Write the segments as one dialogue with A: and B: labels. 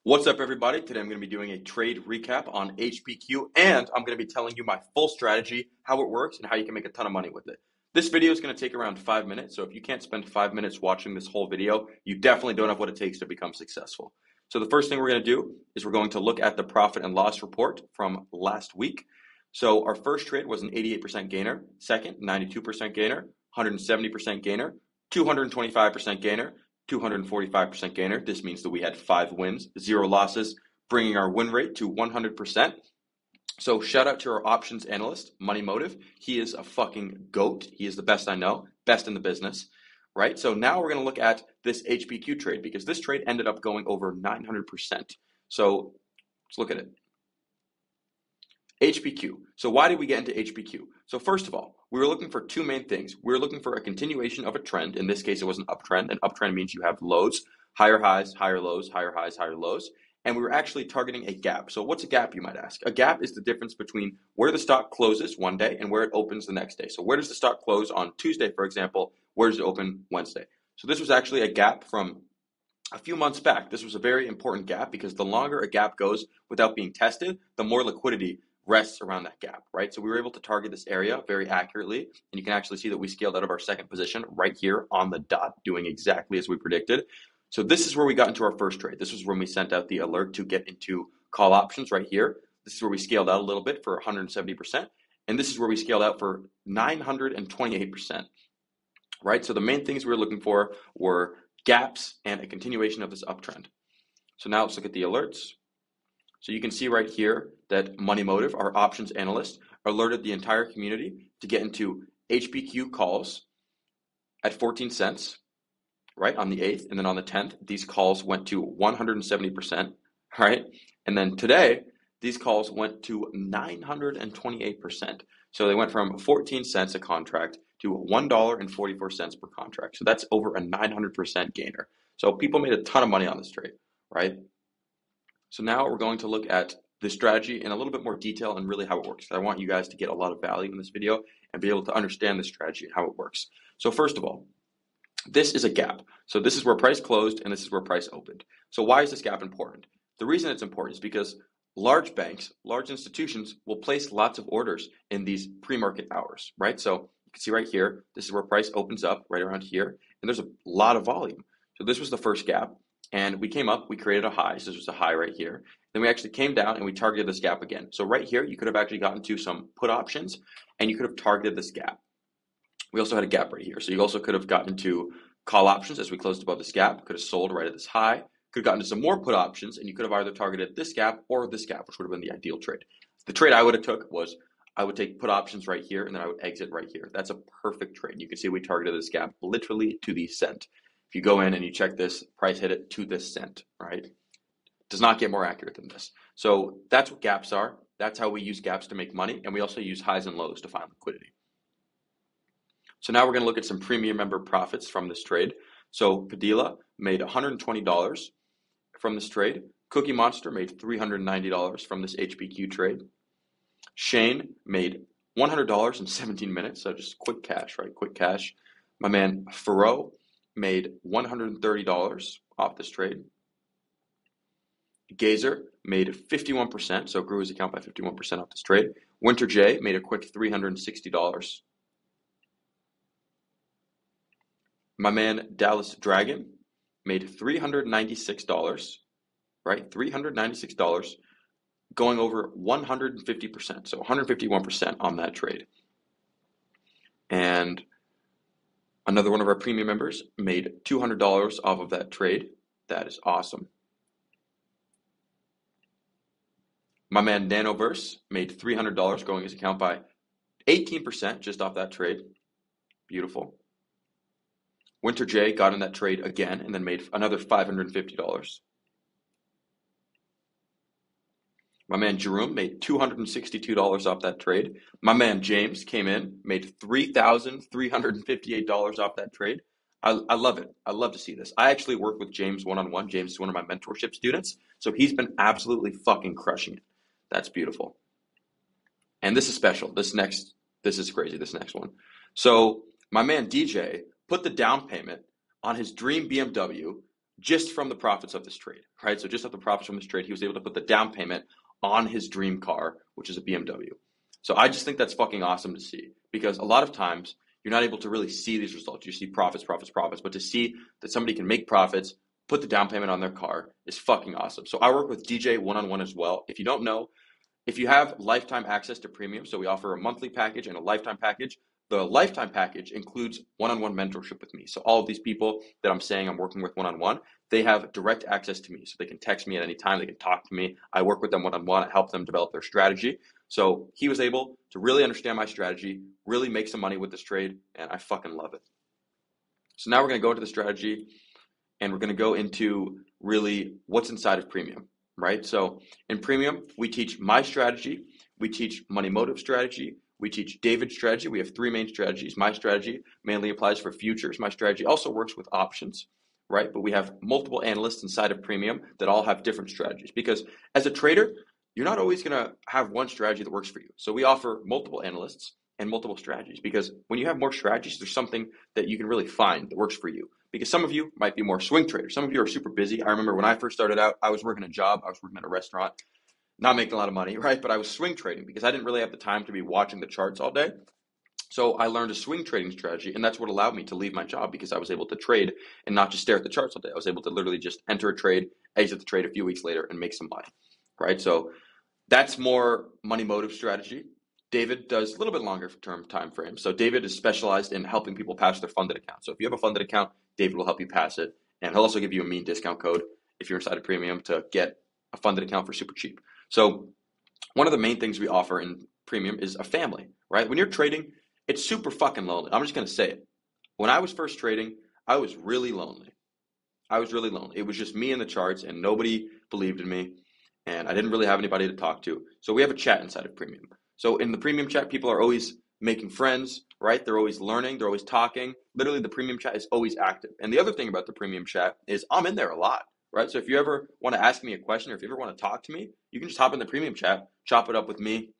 A: What's up, everybody? Today I'm going to be doing a trade recap on HPQ, and I'm going to be telling you my full strategy, how it works, and how you can make a ton of money with it. This video is going to take around 5 minutes, so if you can't spend 5 minutes watching this whole video, you definitely don't have what it takes to become successful. So the first thing we're going to do is we're going to look at the profit and loss report from last week. So our first trade was an 88% gainer, second, 92% gainer, 170% gainer, 225% gainer, 245% gainer. This means that we had 5 wins, 0 losses, bringing our win rate to 100%. So shout out to our options analyst, Money Motive. He is a fucking goat. He is the best I know, best in the business, right? So now we're going to look at this HPQ trade because this trade ended up going over 900%. So let's look at it. HPQ. So why did we get into HPQ? So first of all, we were looking for 2 main things. We were looking for a continuation of a trend. In this case, it was an uptrend. An uptrend means you have lows, higher highs, higher lows, higher highs, higher lows. And we were actually targeting a gap. So what's a gap, you might ask? A gap is the difference between where the stock closes one day and where it opens the next day. So where does the stock close on Tuesday, for example? Where does it open Wednesday? So this was actually a gap from a few months back. This was a very important gap because the longer a gap goes without being tested, the more liquidity rests around that gap, right? So we were able to target this area very accurately, and you can actually see that we scaled out of our second position right here on the dot, doing exactly as we predicted. So this is where we got into our first trade. This was when we sent out the alert to get into call options right here. This is where we scaled out a little bit for 170%, and this is where we scaled out for 928%, right? So the main things we were looking for were gaps and a continuation of this uptrend. So now let's look at the alerts. So you can see right here that Money Motive, our options analyst, alerted the entire community to get into HPQ calls at 14 cents, right, on the 8th. And then on the 10th, these calls went to 170%, right? And then today, these calls went to 928%. So they went from 14 cents a contract to $1.44 per contract. So that's over a 900% gainer. So people made a ton of money on this trade, right? So now we're going to look at the strategy in a little bit more detail and really how it works. I want you guys to get a lot of value in this video and be able to understand the strategy and how it works. So first of all, this is a gap. So this is where price closed and this is where price opened. So why is this gap important? The reason it's important is because large banks, large institutions will place lots of orders in these pre-market hours, right? So you can see right here, this is where price opens up right around here, and there's a lot of volume. So this was the first gap. And we came up, we created a high. So this was a high right here. Then we actually came down and we targeted this gap again. So right here, you could have actually gotten to some put options and you could have targeted this gap. We also had a gap right here. So you also could have gotten to call options as we closed above this gap, could have sold right at this high, could have gotten to some more put options, and you could have either targeted this gap or this gap, which would have been the ideal trade. The trade I would have took was I would take put options right here and then I would exit right here. That's a perfect trade. You can see we targeted this gap literally to the cent. If you go in and you check this, price hit it to this cent, right? Does not get more accurate than this. So that's what gaps are. That's how we use gaps to make money. And we also use highs and lows to find liquidity. So now we're going to look at some premium member profits from this trade. So Padilla made $120 from this trade. Cookie Monster made $390 from this HPQ trade. Shane made $100 in 17 minutes. So just quick cash, right? Quick cash. My man Faroe made $130 off this trade. Gazer made 51%, so grew his account by 51% off this trade. Winter J made a quick $360. My man Dallas Dragon made $396, right? $396, going over 150%, so 151% on that trade. And another one of our premium members made $200 off of that trade. That is awesome. My man Nanoverse made $300, growing his account by 18% just off that trade. Beautiful. Winter J got in that trade again and then made another $550. My man Jerome made $262 off that trade. My man James came in, made $3,358 off that trade. I love it. I love to see this. I actually work with James one-on-one. James is one of my mentorship students. So he's been absolutely fucking crushing it. That's beautiful. And this is special. This is crazy, this next one. So my man DJ put the down payment on his dream BMW just from the profits of this trade, right? So just off the profits from this trade, he was able to put the down payment on his dream car, which is a BMW. So I just think that's fucking awesome to see, because a lot of times you're not able to really see these results. You see profits, profits, profits, but to see that somebody can make profits, put the down payment on their car is fucking awesome. So I work with DJ one-on-one as well. If you don't know, if you have lifetime access to premium, so we offer a monthly package and a lifetime package. The lifetime package includes one-on-one mentorship with me. So all of these people that I'm saying I'm working with one-on-one, they have direct access to me. So they can text me at any time, they can talk to me. I work with them one-on-one, I help them develop their strategy. So he was able to really understand my strategy, really make some money with this trade, and I fucking love it. So now we're going to go into the strategy, and we're going to go into really what's inside of premium, right? So in premium, we teach my strategy, we teach money motive strategy, we teach David's strategy. We have three main strategies. My strategy mainly applies for futures. My strategy also works with options, right? But we have multiple analysts inside of premium that all have different strategies, because as a trader, you're not always going to have one strategy that works for you. So we offer multiple analysts and multiple strategies, because when you have more strategies, there's something that you can really find that works for you. Because some of you might be more swing traders. Some of you are super busy. I remember when I first started out, I was working a job. I was working at a restaurant, not making a lot of money, right? But I was swing trading because I didn't really have the time to be watching the charts all day. So I learned a swing trading strategy, and that's what allowed me to leave my job, because I was able to trade and not just stare at the charts all day. I was able to literally just enter a trade, exit the trade a few weeks later, and make some money, right? So that's more money motive strategy. David does a little bit longer term time frame. So David is specialized in helping people pass their funded account. So if you have a funded account, David will help you pass it. And he'll also give you a mean discount code if you're inside of premium to get a funded account for super cheap. So one of the main things we offer in premium is a family, right? When you're trading, it's super fucking lonely. I'm just going to say it. When I was first trading, I was really lonely. I was really lonely. It was just me and the charts, and nobody believed in me, and I didn't really have anybody to talk to. So we have a chat inside of premium. So in the premium chat, people are always making friends, right? They're always learning, they're always talking. Literally, the premium chat is always active. And the other thing about the premium chat is I'm in there a lot, right? So if you ever want to ask me a question, or if you ever want to talk to me, you can just hop in the premium chat, chop it up with me.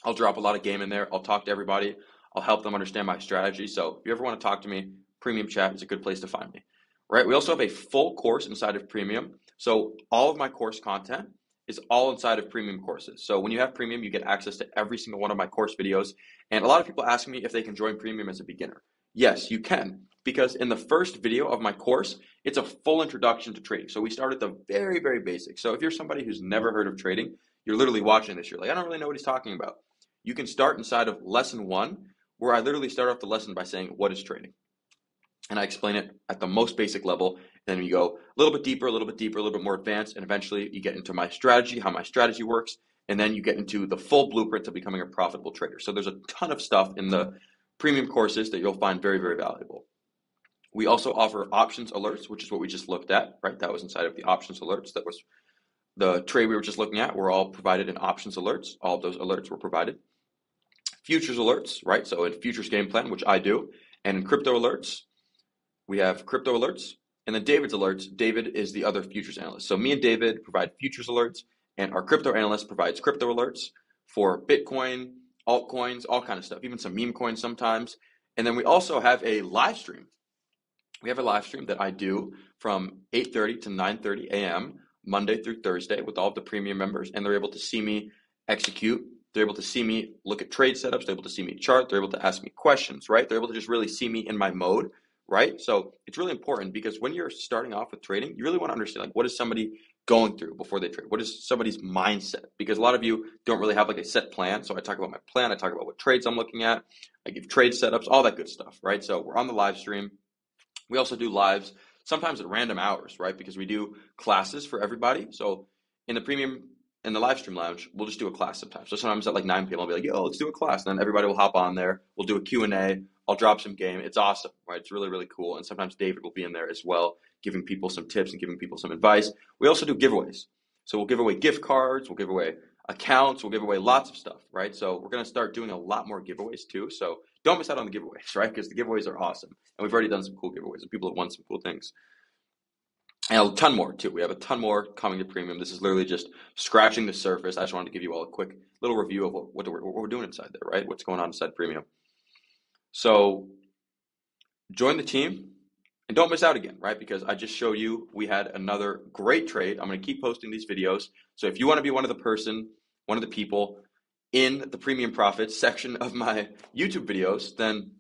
A: I'll drop a lot of game in there. I'll talk to everybody. I'll help them understand my strategy. So if you ever want to talk to me, premium chat is a good place to find me, right? We also have a full course inside of premium. So all of my course content is all inside of premium courses. So when you have premium, you get access to every single one of my course videos. And a lot of people ask me if they can join premium as a beginner. Yes, you can, because in the first video of my course, it's a full introduction to trading. So we start at the very, very basics. So if you're somebody who's never heard of trading, you're literally watching this, you're like, I don't really know what he's talking about. You can start inside of lesson 1, where I literally start off the lesson by saying, what is trading? And I explain it at the most basic level. Then you go a little bit deeper, a little bit deeper, a little bit more advanced, and eventually you get into my strategy, how my strategy works, and then you get into the full blueprint to becoming a profitable trader. So there's a ton of stuff in the premium courses that you'll find very, very valuable. We also offer options alerts, which is what we just looked at, right? That was inside of the options alerts. That was the trade we were just looking at. We're all provided in options alerts. All of those alerts were provided. Futures alerts, right? So in futures game plan, which I do, and in crypto alerts, we have crypto alerts, and then David's alerts. David is the other futures analyst. So me and David provide futures alerts, and our crypto analyst provides crypto alerts for Bitcoin, altcoins, all kind of stuff, even some meme coins sometimes. And then we also have a live stream. We have a live stream that I do from 8:30 to 9:30 a.m. Monday through Thursday with all of the premium members, and they're able to see me execute. They're able to see me look at trade setups. They're able to see me chart. They're able to ask me questions, right? They're able to just really see me in my mode, right? So it's really important, because when you're starting off with trading, you really want to understand, like, what is somebody going through before they trade? What is somebody's mindset? Because a lot of you don't really have like a set plan. So I talk about my plan. I talk about what trades I'm looking at. I give trade setups, all that good stuff, right? So we're on the live stream. We also do lives sometimes at random hours, right? Because we do classes for everybody. So in the premium, in the live stream lounge, we'll just do a class sometimes. So sometimes at like 9 p.m. I'll be like, yo, let's do a class. And then everybody will hop on there. We'll do a Q&A. I'll drop some game. It's awesome, right? It's really, really cool. And sometimes David will be in there as well, giving people some tips and giving people some advice. We also do giveaways. So we'll give away gift cards. We'll give away accounts. We'll give away lots of stuff, right? So we're going to start doing a lot more giveaways too. So don't miss out on the giveaways, right? Because the giveaways are awesome. And we've already done some cool giveaways, and people have won some cool things. And a ton more too. We have a ton more coming to premium. This is literally just scratching the surface. I just wanted to give you all a quick little review of what we're doing inside there, right? What's going on inside premium. So join the team. And don't miss out again, right? Because I just showed you we had another great trade. I'm going to keep posting these videos. So if you want to be one of the people in the premium profits section of my YouTube videos, then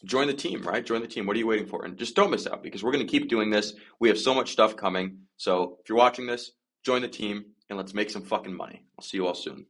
A: join the team, right? Join the team. What are you waiting for? And just don't miss out because we're going to keep doing this. We have so much stuff coming. So if you're watching this, join the team and let's make some fucking money. I'll see you all soon.